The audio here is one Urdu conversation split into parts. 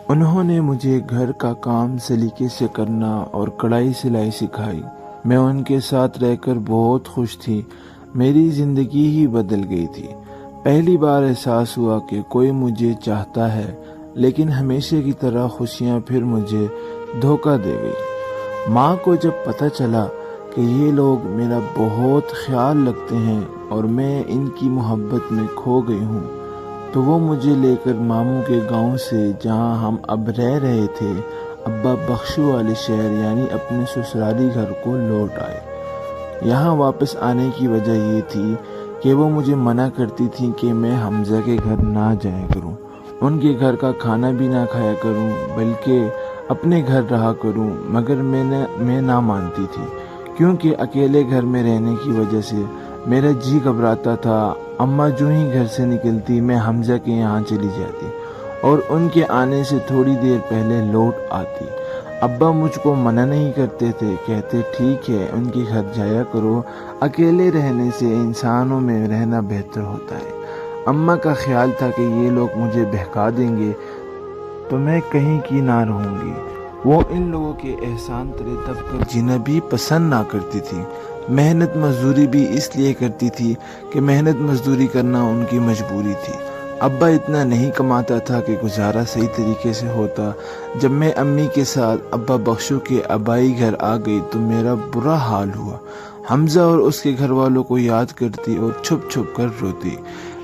انہوں نے مجھے گھر کا کام سلیقے سے کرنا اور کڑھائی سلائی سکھائی۔ میں ان کے ساتھ رہ کر بہت خوش تھی۔ میری زندگی ہی بدل گئی تھی۔ پہلی بار احساس ہوا کہ کوئی مجھے چاہتا ہے، لیکن ہمیشہ کی طرح خوشیاں پھر مجھے دھوکہ دے گئی۔ ماں کو جب پتہ چلا کہ یہ لوگ میرا بہت خیال رکھتے ہیں اور میں ان کی محبت میں کھو گئی ہوں، تو وہ مجھے لے کر ماموں کے گاؤں سے، جہاں ہم اب رہ رہے تھے، ابا بخشو والے شہر یعنی اپنے سسرالی گھر کو لوٹ آئے۔ یہاں واپس آنے کی وجہ یہ تھی کہ وہ مجھے منع کرتی تھیں کہ میں حمزہ کے گھر نہ جایا کروں، ان کے گھر کا کھانا بھی نہ کھایا کروں، بلکہ اپنے گھر رہا کروں، مگر میں نہ مانتی تھی، کیونکہ اکیلے گھر میں رہنے کی وجہ سے میرا جی گھبراتا تھا۔ اماں جو ہی گھر سے نکلتی میں حمزہ کے یہاں چلی جاتی اور ان کے آنے سے تھوڑی دیر پہلے لوٹ آتی۔ ابا مجھ کو منع نہیں کرتے تھے، کہتے ٹھیک ہے ان کے گھر جایا کرو، اکیلے رہنے سے انسانوں میں رہنا بہتر ہوتا ہے۔ اماں کا خیال تھا کہ یہ لوگ مجھے بہکا دیں گے تو میں کہیں کی نہ رہوں گی۔ وہ ان لوگوں کے احسان تلے دب کر جینا بھی پسند نہ کرتی تھی۔ محنت مزدوری بھی اس لیے کرتی تھی کہ محنت مزدوری کرنا ان کی مجبوری تھی۔ ابا اتنا نہیں کماتا تھا کہ گزارا صحیح طریقے سے ہوتا۔ جب میں امی کے ساتھ ابا بخشو کے آبائی گھر آ گئی تو میرا برا حال ہوا۔ حمزہ اور اس کے گھر والوں کو یاد کرتی اور چھپ چھپ کر روتی۔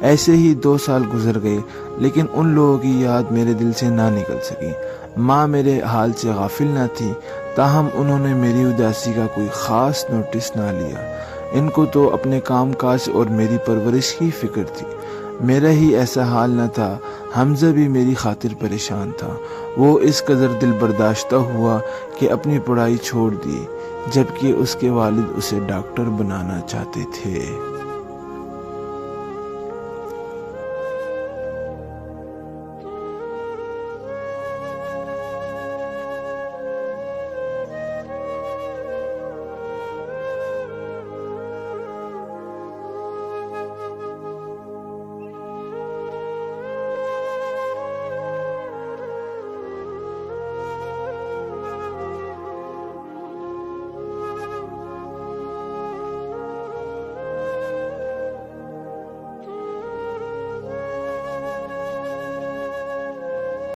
ایسے ہی 2 سال گزر گئے، لیکن ان لوگوں کی یاد میرے دل سے نہ نکل سکی۔ ماں میرے حال سے غافل نہ تھی، تاہم انہوں نے میری اداسی کا کوئی خاص نوٹس نہ لیا۔ ان کو تو اپنے کام کاج اور میری پرورش کی فکر تھی۔ میرا ہی ایسا حال نہ تھا۔ حمزہ بھی میری خاطر پریشان تھا۔ وہ اس قدر دل برداشتہ ہوا کہ اپنی پڑھائی چھوڑ دی، جبکہ اس کے والد اسے ڈاکٹر بنانا چاہتے تھے۔